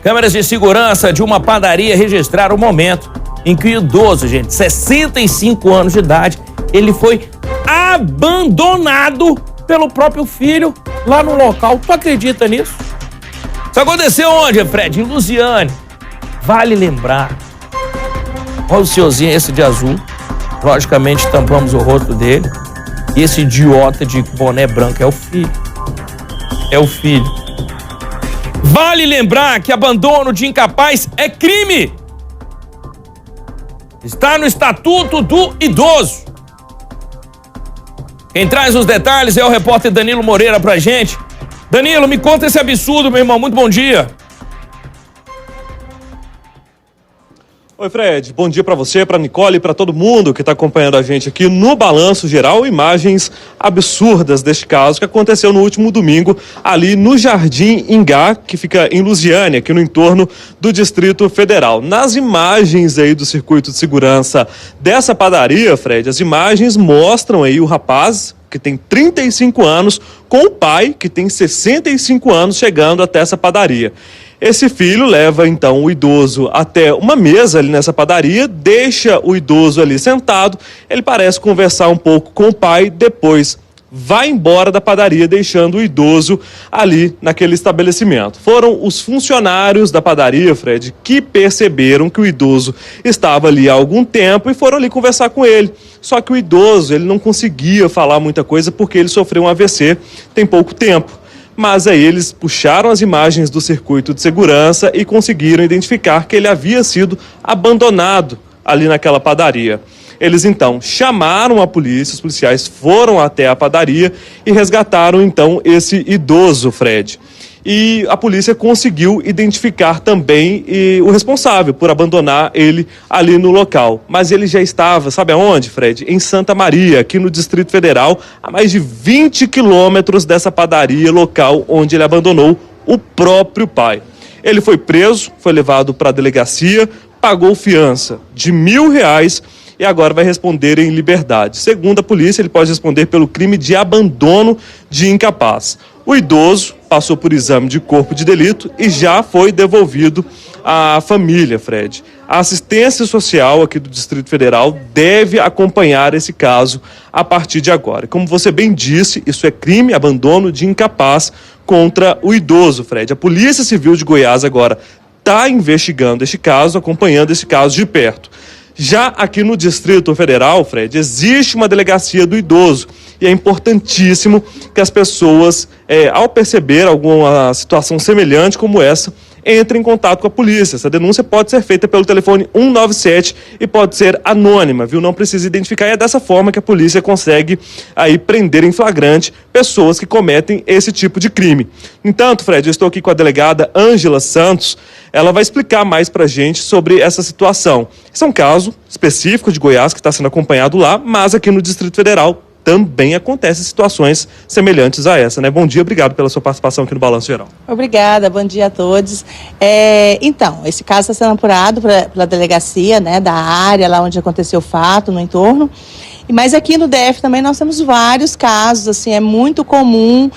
Câmeras de segurança de uma padaria registraram o momento em que o idoso, gente, 65 anos de idade, ele foi abandonado pelo próprio filho lá no local. Tu acredita nisso? Isso aconteceu onde, Fred? Em Lusiânia. Vale lembrar. Olha o senhorzinho esse de azul. Logicamente tampamos o rosto dele. E esse idiota de boné branco é o filho. É o filho. Vale lembrar que abandono de incapaz é crime. Está no Estatuto do Idoso. Quem traz os detalhes é o repórter Danilo Moreira pra gente. Danilo, me conta esse absurdo, meu irmão. Muito bom dia. Oi, Fred. Bom dia para você, para Nicole e para todo mundo que está acompanhando a gente aqui no Balanço Geral. Imagens absurdas deste caso que aconteceu no último domingo ali no Jardim Ingá, que fica em Lusiânia, aqui no entorno do Distrito Federal. Nas imagens aí do circuito de segurança dessa padaria, Fred, as imagens mostram aí o rapaz que tem 35 anos com o pai que tem 65 anos chegando até essa padaria. Esse filho leva, então, o idoso até uma mesa ali nessa padaria, deixa o idoso ali sentado, ele parece conversar um pouco com o pai, depois vai embora da padaria, deixando o idoso ali naquele estabelecimento. Foram os funcionários da padaria, Fred, que perceberam que o idoso estava ali há algum tempo e foram ali conversar com ele. Só que o idoso, ele não conseguia falar muita coisa porque ele sofreu um AVC tem pouco tempo. Mas aí eles puxaram as imagens do circuito de segurança e conseguiram identificar que ele havia sido abandonado ali naquela padaria. Eles então chamaram a polícia, os policiais foram até a padaria e resgataram então esse idoso, Fred. E a polícia conseguiu identificar também o responsável por abandonar ele ali no local. Mas ele já estava, sabe aonde, Fred? Em Santa Maria, aqui no Distrito Federal, a mais de 20 quilômetros dessa padaria local onde ele abandonou o próprio pai. Ele foi preso, foi levado para a delegacia, pagou fiança de R$1.000 e agora vai responder em liberdade. Segundo a polícia, ele pode responder pelo crime de abandono de incapaz. O idoso passou por exame de corpo de delito e já foi devolvido à família, Fred. A assistência social aqui do Distrito Federal deve acompanhar esse caso a partir de agora. Como você bem disse, isso é crime, abandono de incapaz contra o idoso, Fred. A Polícia Civil de Goiás agora está investigando este caso, acompanhando esse caso de perto. Já aqui no Distrito Federal, Fred, existe uma delegacia do idoso e é importantíssimo que as pessoas, ao perceber alguma situação semelhante como essa, entrem em contato com a polícia. Essa denúncia pode ser feita pelo telefone 197 e pode ser anônima, viu? Não precisa identificar e é dessa forma que a polícia consegue aí prender em flagrante pessoas que cometem esse tipo de crime. No entanto, Fred, eu estou aqui com a delegada Ângela Santos. Ela vai explicar mais pra gente sobre essa situação. Esse é um caso específico de Goiás que está sendo acompanhado lá, mas aqui no Distrito Federal também acontecem situações semelhantes a essa, né? Bom dia, obrigado pela sua participação aqui no Balanço Geral. Obrigada, bom dia a todos. Então, esse caso está sendo apurado pela delegacia, né, da área lá onde aconteceu o fato, no entorno. Mas aqui no DF também nós temos vários casos, assim, é muito comum,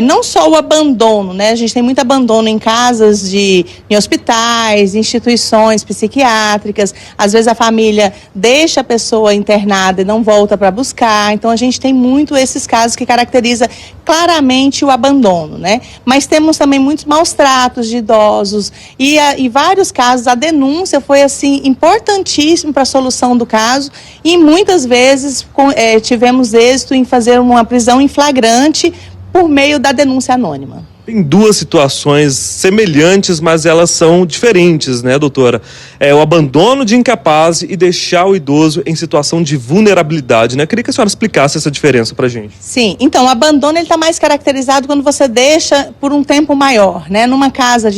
não só o abandono, né? A gente tem muito abandono em casas, em hospitais, instituições psiquiátricas. Às vezes a família deixa a pessoa internada e não volta para buscar. Então a gente tem muito esses casos que caracteriza claramente o abandono, né? Mas temos também muitos maus tratos de idosos e vários casos a denúncia foi, assim, importantíssimo para a solução do caso e muitas vezes tivemos êxito em fazer uma prisão em flagrante por meio da denúncia anônima. Tem duas situações semelhantes, mas elas são diferentes, né, doutora? O abandono de incapaz e deixar o idoso em situação de vulnerabilidade, né? Eu queria que a senhora explicasse essa diferença pra gente. Sim, então o abandono ele está mais caracterizado quando você deixa por um tempo maior, né? Numa casa,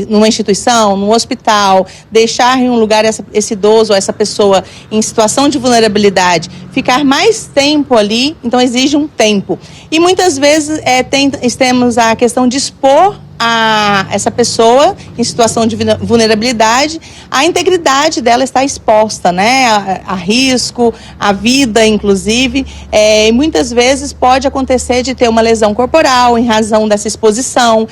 numa instituição, num hospital, deixar em um lugar esse idoso ou essa pessoa em situação de vulnerabilidade, ficar mais tempo ali, então exige um tempo. E muitas vezes temos a questão de expor essa pessoa em situação de vulnerabilidade, a integridade dela está exposta, né, a risco, a vida, inclusive, e muitas vezes pode acontecer de ter uma lesão corporal em razão dessa exposição,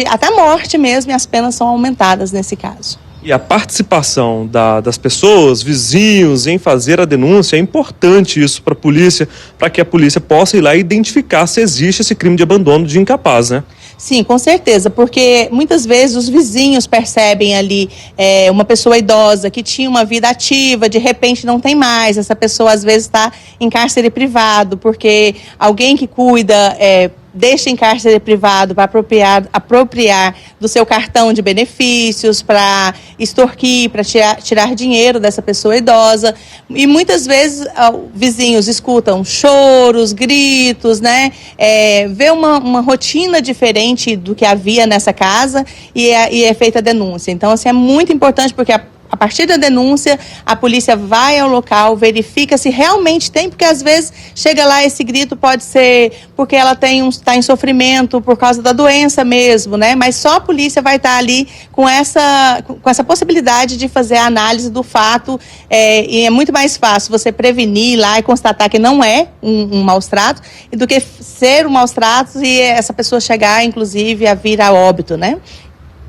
até morte mesmo, e as penas são aumentadas nesse caso. E a participação das pessoas, vizinhos, em fazer a denúncia, é importante isso para a polícia, para que a polícia possa ir lá e identificar se existe esse crime de abandono de incapaz, né? Sim, com certeza, porque muitas vezes os vizinhos percebem ali uma pessoa idosa que tinha uma vida ativa, de repente não tem mais, essa pessoa às vezes está em cárcere privado, porque alguém que cuida deixa em cárcere privado para apropriar do seu cartão de benefícios, para extorquir, para tirar dinheiro dessa pessoa idosa. E muitas vezes vizinhos escutam choros, gritos, né? Vê uma rotina diferente do que havia nessa casa e é feita a denúncia. Então, assim, é muito importante porque a partir da denúncia, a polícia vai ao local, verifica se realmente tem, porque às vezes chega lá, esse grito pode ser porque ela está em sofrimento por causa da doença mesmo, né? Mas só a polícia vai estar ali com essa possibilidade de fazer a análise do fato, e é muito mais fácil você prevenir lá e constatar que não é um maus-trato, do que ser um maus-trato e essa pessoa chegar, inclusive, a vir a óbito, né?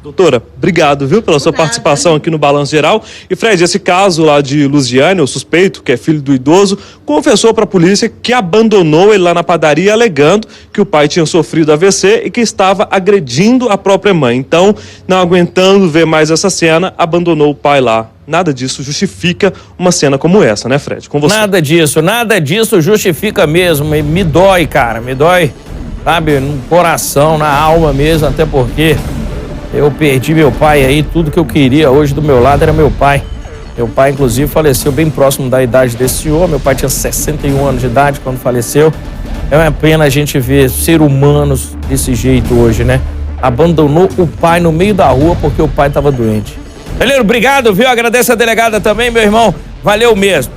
Doutora, obrigado, viu, pela sua participação aqui no Balanço Geral. E, Fred, esse caso lá de Luziane, o suspeito, que é filho do idoso, confessou para a polícia que abandonou ele lá na padaria, alegando que o pai tinha sofrido AVC e que estava agredindo a própria mãe. Então, não aguentando ver mais essa cena, abandonou o pai lá. Nada disso justifica uma cena como essa, né, Fred? Com você. Nada disso justifica mesmo. Me dói, cara, me dói, sabe, no coração, na alma mesmo, até porque eu perdi meu pai aí, tudo que eu queria hoje do meu lado era meu pai. Meu pai, inclusive, faleceu bem próximo da idade desse senhor. Meu pai tinha 61 anos de idade quando faleceu. É uma pena a gente ver ser humanos desse jeito hoje, né? Abandonou o pai no meio da rua porque o pai estava doente. Beleza, obrigado, viu? Agradeço a delegada também, meu irmão. Valeu mesmo.